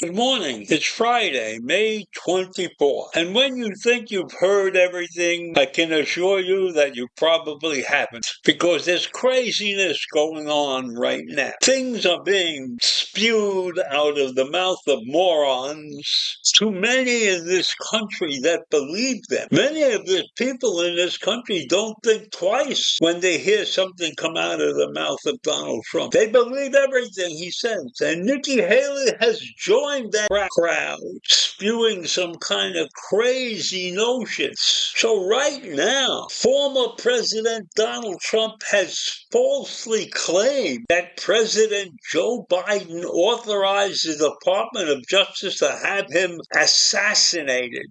Good morning. It's Friday, May 24th. And when you think you've heard everything, I can assure you that you probably haven't, because there's craziness going on right now. Things are being spewed out of the mouth of morons. Too many in this country that believe them. Many of the people in this country don't think twice when they hear something come out of the mouth of Donald Trump. They believe everything he says. And Nikki Haley has joined that crowd, spewing some kind of crazy notions. So right now, former President Donald Trump has falsely claimed that President Joe Biden authorized the Department of Justice to have him assassinated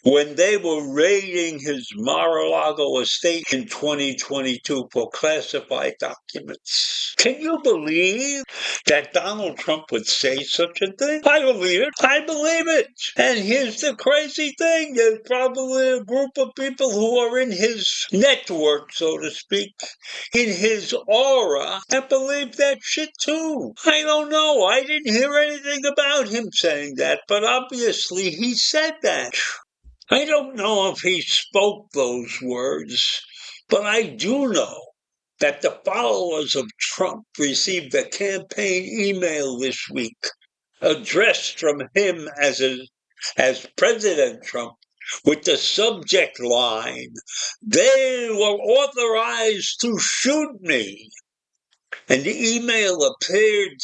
when they were raiding his Mar-a-Lago estate in 2022 for classified documents. Can you believe that Donald Trump would say such a thing? I believe it. I believe it. And here's the crazy thing. There's probably a group of people who are in his network, so to speak, in his aura, that believe that shit too. I don't know. I didn't hear anything about him saying that, but obviously he said that. I don't know if he spoke those words, but I do know that the followers of Trump received a campaign email this week addressed from him as President Trump with the subject line, "They were authorized to shoot me." And the email appeared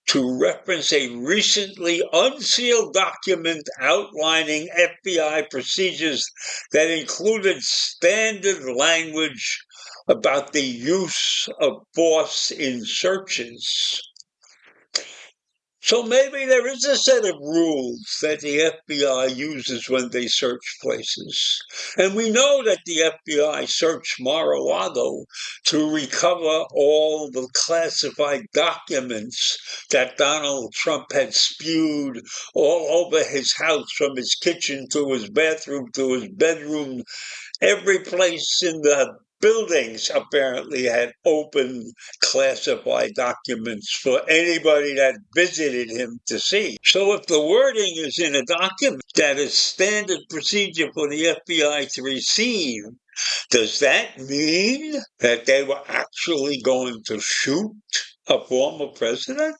to reference a recently unsealed document outlining FBI procedures that included standard language about the use of force in searches. So maybe there is a set of rules that the FBI uses when they search places. And we know that the FBI searched Mar-a-Lago to recover all the classified documents that Donald Trump had spewed all over his house, from his kitchen to his bathroom to his bedroom. Every place in the buildings apparently had open classified documents for anybody that visited him to see. So if the wording is in a document that is standard procedure for the FBI to receive, does that mean that they were actually going to shoot a former president?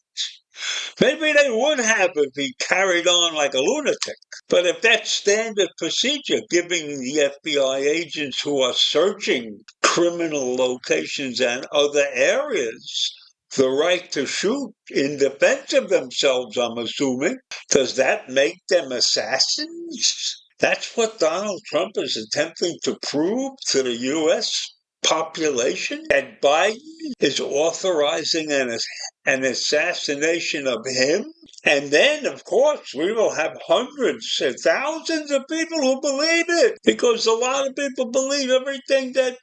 Maybe they would have if he carried on like a lunatic. But if that's standard procedure, giving the FBI agents who are searching criminal locations and other areas the right to shoot in defense of themselves, I'm assuming, does that make them assassins? That's what Donald Trump is attempting to prove to the U.S. population, that Biden is authorizing an assassination of him. And then, of course, we will have hundreds and thousands of people who believe it, because a lot of people believe everything that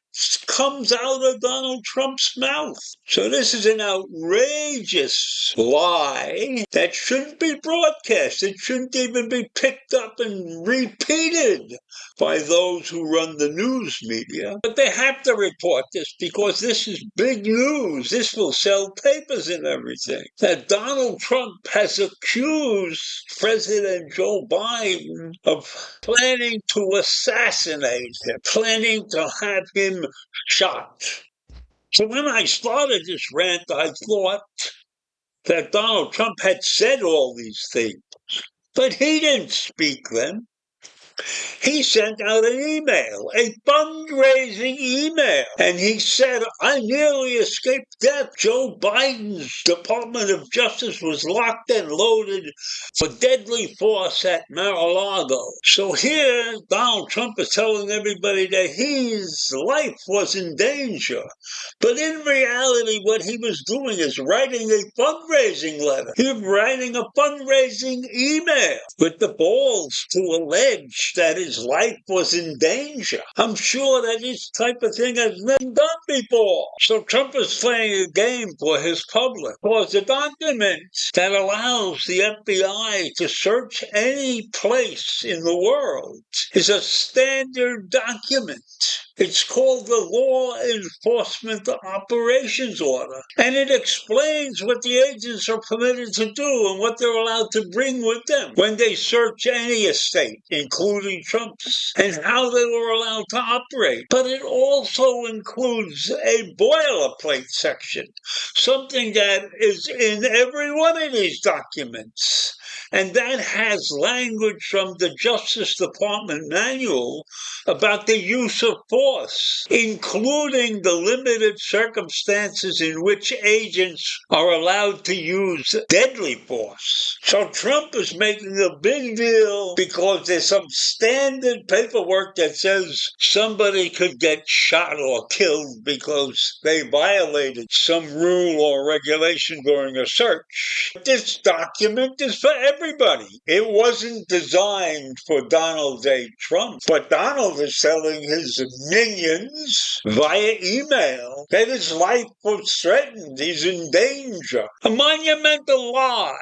comes out of Donald Trump's mouth. So this is an outrageous lie that shouldn't be broadcast. It shouldn't even be picked up and repeated by those who run the news media. But they have to report this because this is big news. This will sell papers and everything. That Donald Trump has accused President Joe Biden of planning to assassinate him, planning to have him shot. So when I started this rant, I thought that Donald Trump had said all these things, but he didn't speak them. He sent out an email, a fundraising email, and he said, I nearly escaped death. Joe Biden's Department of Justice was locked and loaded for deadly force at Mar-a-Lago. So here, Donald Trump is telling everybody that his life was in danger. But in reality, what he was doing is writing a fundraising letter. He was writing a fundraising email with the balls to allege that his life was in danger. I'm sure that this type of thing has never been done before. So Trump is playing a game for his public. Because the document that allows the FBI to search any place in the world is a standard document. It's called the Law Enforcement Operations Order, and it explains what the agents are permitted to do and what they're allowed to bring with them when they search any estate, including Trump's, and how they were allowed to operate. But it also includes a boilerplate section, something that is in every one of these documents. And that has language from the Justice Department manual about the use of force, including the limited circumstances in which agents are allowed to use deadly force. So Trump is making a big deal because there's some standard paperwork that says somebody could get shot or killed because they violated some rule or regulation during a search. This document is for everybody. It wasn't designed for Donald J. Trump, but Donald is telling his minions via email that his life was threatened. He's in danger. A monumental lie.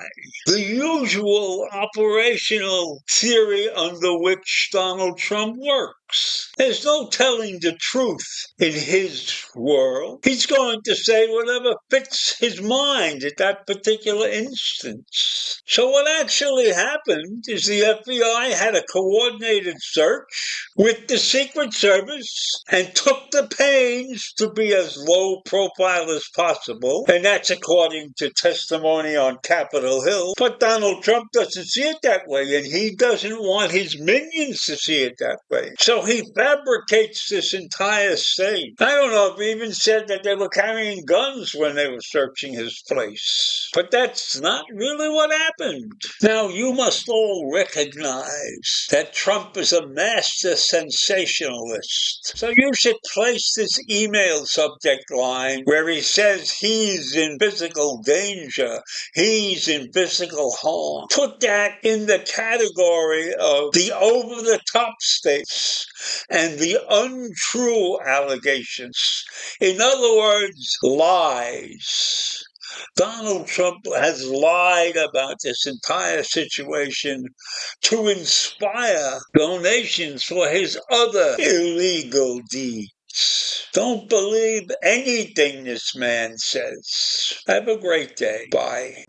The usual operational theory under which Donald Trump works. There's no telling the truth in his world. He's going to say whatever fits his mind at that particular instance. So what actually happened is the FBI had a coordinated search with the Secret Service and took the pains to be as low profile as possible. And that's according to testimony on Capitol Hill. But Donald Trump doesn't see it that way, and he doesn't want his minions to see it that way. So he fabricates this entire state. I don't know if he even said that they were carrying guns when they were searching his place. But that's not really what happened. Now, you must all recognize that Trump is a master sensationalist. So you should place this email subject line where he says he's in physical danger, he's in physical harm. Put that in the category of the over-the-top statements and the untrue allegations. In other words, lies. Donald Trump has lied about this entire situation to inspire donations for his other illegal deeds. Don't believe anything this man says. Have a great day. Bye.